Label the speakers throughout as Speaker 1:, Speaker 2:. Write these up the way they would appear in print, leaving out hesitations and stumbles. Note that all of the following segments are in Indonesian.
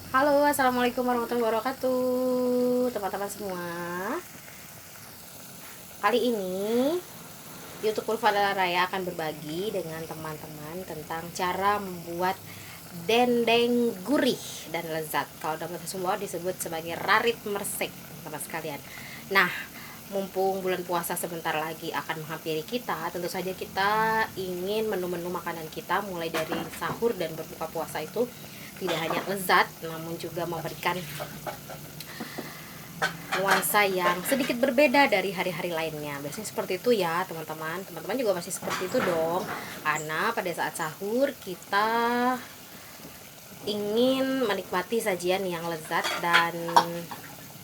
Speaker 1: Halo, assalamualaikum warahmatullahi wabarakatuh, teman-teman semua. Kali ini YouTube Ulfa Raya akan berbagi dengan teman-teman tentang cara membuat dendeng gurih dan lezat. Kalau dalam bahasa Sumba disebut sebagai rarit mersek, teman-teman sekalian. Nah, mumpung bulan puasa sebentar lagi akan menghampiri kita, tentu saja kita ingin menu-menu makanan kita mulai dari sahur dan berbuka puasa itu tidak hanya lezat, namun juga memberikan nuansa yang sedikit berbeda dari hari-hari lainnya. Biasanya seperti itu ya teman-teman. Teman-teman juga masih seperti itu dong, karena pada saat sahur kita ingin menikmati sajian yang lezat dan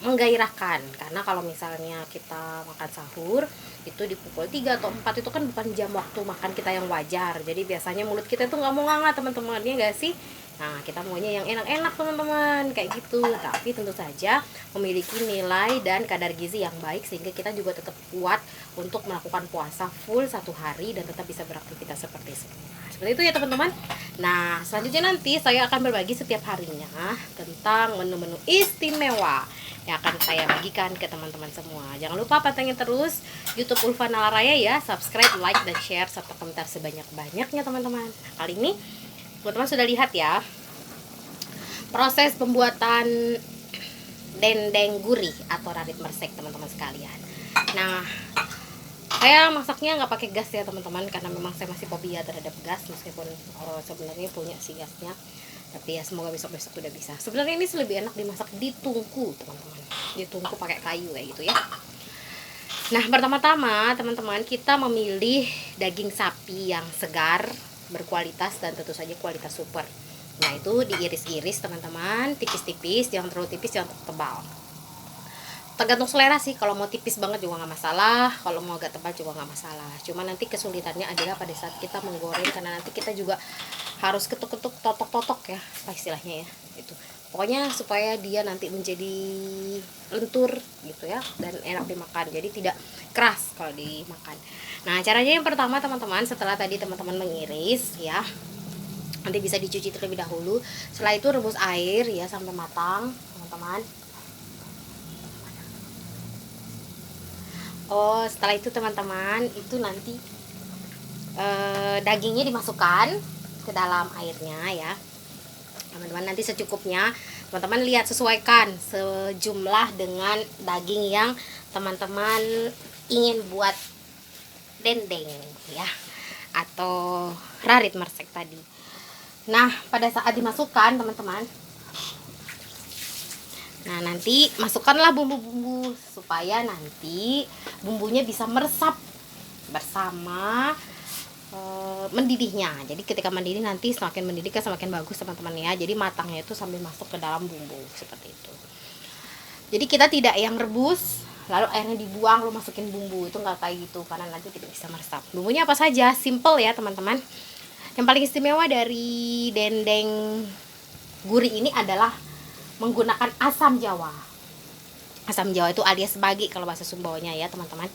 Speaker 1: menggairahkan. Karena kalau misalnya kita makan sahur itu di pukul 3 atau 4 itu kan bukan jam waktu makan kita yang wajar. Jadi biasanya mulut kita itu nggak mau nganga teman-teman, ya nggak sih? Nah, kita maunya yang enak-enak teman-teman, kayak gitu. Tapi tentu saja memiliki nilai dan kadar gizi yang baik sehingga kita juga tetap kuat untuk melakukan puasa full 1 hari dan tetap bisa beraktivitas seperti semula. Seperti itu ya teman-teman. Nah, selanjutnya nanti saya akan berbagi setiap harinya tentang menu-menu istimewa yang akan saya bagikan ke teman-teman semua. Jangan lupa pantengin terus YouTube Ulfa Nalaraya ya, subscribe, like, dan share serta komentar sebanyak-banyaknya teman-teman. Kali ini teman-teman sudah lihat ya proses pembuatan dendeng gurih atau rarit mersek teman-teman sekalian. Nah, saya masaknya nggak pakai gas ya teman-teman, karena memang saya masih fobia terhadap gas, meskipun sebenarnya punya sih gasnya, tapi ya semoga besok-besok udah bisa. Sebenarnya ini lebih enak dimasak di tungku teman-teman, di tungku pakai kayu kayak gitu ya. Nah, pertama-tama teman-teman kita memilih daging sapi yang segar, berkualitas, dan tentu saja kualitas super. Nah, itu diiris-iris teman-teman, tipis-tipis, jangan terlalu tipis, jangan terlalu tebal. Tergantung selera sih, kalau mau tipis banget juga nggak masalah, kalau mau agak tebal juga nggak masalah. Cuma nanti kesulitannya adalah pada saat kita menggoreng, karena nanti kita juga harus ketuk-ketuk, totok-totok ya, apa istilahnya ya, itu. Pokoknya supaya dia nanti menjadi lentur gitu ya, dan enak dimakan, jadi tidak keras kalau dimakan. Nah, caranya yang pertama teman-teman, setelah tadi teman-teman mengiris ya, nanti bisa dicuci terlebih dahulu. Setelah itu rebus air ya sampai matang teman-teman. Setelah itu teman-teman, itu nanti dagingnya dimasukkan ke dalam airnya ya teman-teman, nanti secukupnya. Teman-teman lihat, sesuaikan sejumlah dengan daging yang teman-teman ingin buat dendeng ya, atau rarit mersek tadi. Nah, pada saat dimasukkan teman-teman, nah nanti masukkanlah bumbu-bumbu supaya nanti bumbunya bisa meresap bersama mendidihnya. Jadi ketika mendidih nanti semakin mendidih kan semakin bagus teman-teman ya. Jadi matangnya itu sambil masuk ke dalam bumbu seperti itu. Jadi kita tidak yang rebus lalu airnya dibuang lalu masukin bumbu, itu nggak kayak gitu, karena nanti tidak bisa meresap. Bumbunya apa saja, simple ya teman-teman. Yang paling istimewa dari dendeng gurih ini adalah menggunakan asam jawa. Asam jawa itu alias bagi kalau bahasa Sumbawanya ya teman-teman.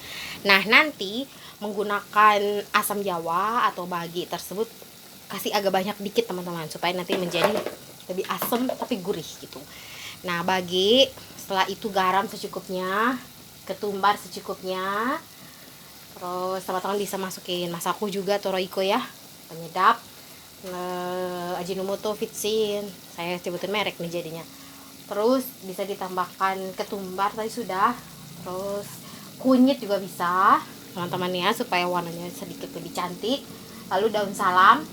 Speaker 1: Nah, nanti menggunakan asam jawa atau bagi tersebut kasih agak banyak dikit teman-teman, supaya nanti menjadi lebih asam tapi gurih gitu. Nah, bagi setelah itu garam secukupnya, ketumbar secukupnya. Terus teman-teman bisa masukin masaku juga, toroiko ya, penyedap, Ajinomoto, Vitsin, saya sebutin merek nih jadinya. Terus bisa ditambahkan ketumbar tadi sudah, terus kunyit juga bisa teman-teman ya, supaya warnanya sedikit lebih cantik. Lalu daun salam.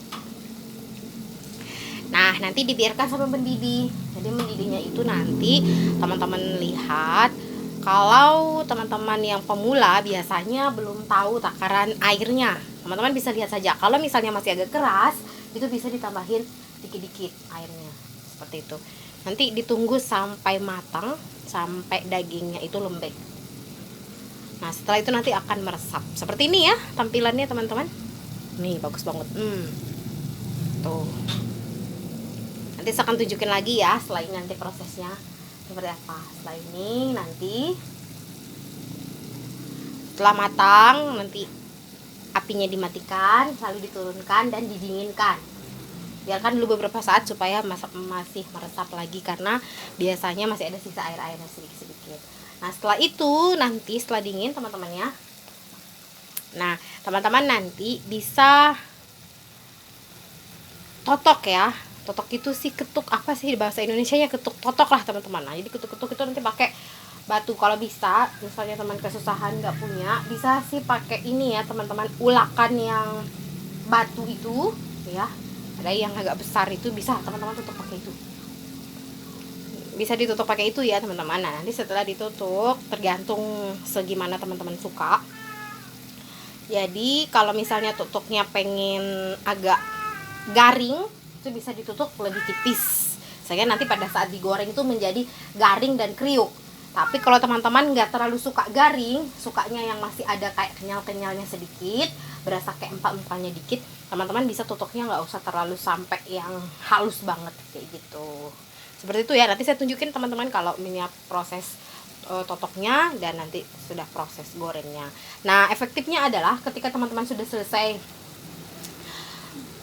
Speaker 1: Nah, nanti dibiarkan sampai mendidih. Jadi mendidihnya itu nanti teman-teman lihat, kalau teman-teman yang pemula biasanya belum tahu takaran airnya, teman-teman bisa lihat saja. Kalau misalnya masih agak keras, itu bisa ditambahin dikit-dikit airnya seperti itu. Nanti ditunggu sampai matang, sampai dagingnya itu lembek. Nah, setelah itu nanti akan meresap seperti ini ya tampilannya teman-teman. Nih, bagus banget. Tuh. Nanti saya akan tunjukin lagi ya setelah ini nanti prosesnya seperti apa. Setelah ini nanti setelah matang, nanti apinya dimatikan, lalu diturunkan dan didinginkan. biarkan dulu beberapa saat supaya masih meresap lagi, karena biasanya masih ada sisa air-airnya sedikit-sedikit. Nah setelah itu nanti setelah dingin teman-teman ya, nah teman-teman nanti bisa totok ya. Totok itu sih ketuk, apa sih bahasa Indonesia ya, ketuk totok lah teman-teman. Nah jadi ketuk-ketuk itu nanti pakai batu. Kalau bisa misalnya teman kesusahan nggak punya, bisa sih pakai ini ya teman-teman, ulakan yang batu itu ya, ada yang agak besar itu, bisa teman-teman tutup pakai itu, bisa ditutup pakai itu ya teman-teman. Nah nanti setelah ditutup tergantung segimana teman-teman suka. Jadi kalau misalnya tutupnya pengen agak garing, itu bisa ditutup lebih tipis, sehingga nanti pada saat digoreng itu menjadi garing dan kriuk. Tapi kalau teman-teman nggak terlalu suka garing, sukanya yang masih ada kayak kenyal-kenyalnya sedikit, berasa kayak empal-empalnya dikit, teman-teman bisa tutupnya nggak usah terlalu sampai yang halus banget kayak gitu. Seperti itu ya. Nanti saya tunjukin teman-teman kalau minyak proses totoknya dan nanti sudah proses gorengnya. Nah efektifnya adalah ketika teman-teman sudah selesai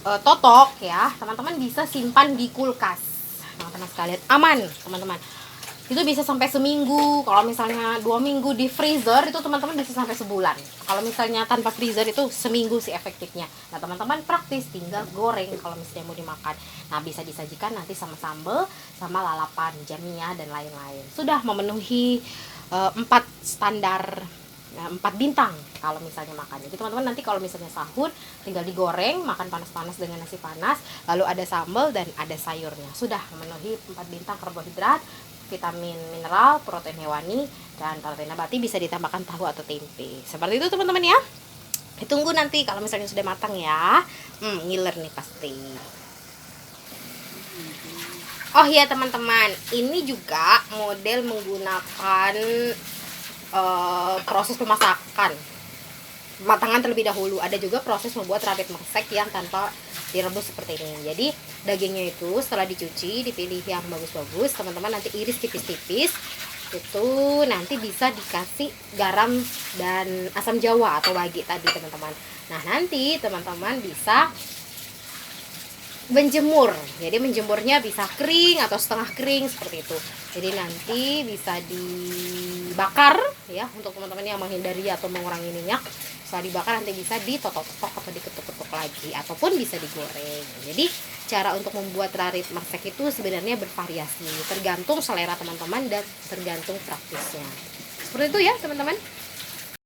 Speaker 1: totok ya, teman-teman bisa simpan di kulkas, teman-teman sekalian, aman teman-teman. Itu bisa sampai seminggu. Kalau misalnya 2 minggu di freezer itu teman-teman bisa sampai sebulan. Kalau misalnya tanpa freezer itu seminggu sih efektifnya. Nah teman-teman praktis tinggal goreng kalau misalnya mau dimakan. Nah bisa disajikan nanti sama sambal, sama lalapan jamnya dan lain-lain. Sudah memenuhi 4 standar, 4 bintang kalau misalnya makan. Jadi teman-teman nanti kalau misalnya sahur tinggal digoreng, makan panas-panas dengan nasi panas, lalu ada sambal dan ada sayurnya. Sudah memenuhi 4 bintang karbohidrat, vitamin mineral, protein hewani, dan protein nabati, bisa ditambahkan tahu atau tempe. Seperti itu teman-teman ya. Ditunggu nanti kalau misalnya sudah matang ya. Ngiler nih pasti. Oh iya teman-teman, ini juga model menggunakan proses pemasakan matangan terlebih dahulu. Ada juga proses membuat rabbit meresek yang tanpa direbus seperti ini. Jadi dagingnya itu setelah dicuci, dipilih yang bagus-bagus, teman-teman nanti iris tipis-tipis, itu nanti bisa dikasih garam dan asam jawa atau wagi tadi teman-teman. Nah nanti teman-teman bisa menjemur. Jadi menjemurnya bisa kering atau setengah kering seperti itu. Jadi nanti bisa dibakar ya, untuk teman-teman yang menghindari atau mengurangi minyak. Setelah dibakar nanti bisa ditotok-totok atau diketuk-ketuk lagi, ataupun bisa digoreng. Jadi cara untuk membuat rarit meresek itu sebenarnya bervariasi, tergantung selera teman-teman dan tergantung praktisnya. Seperti itu ya teman-teman.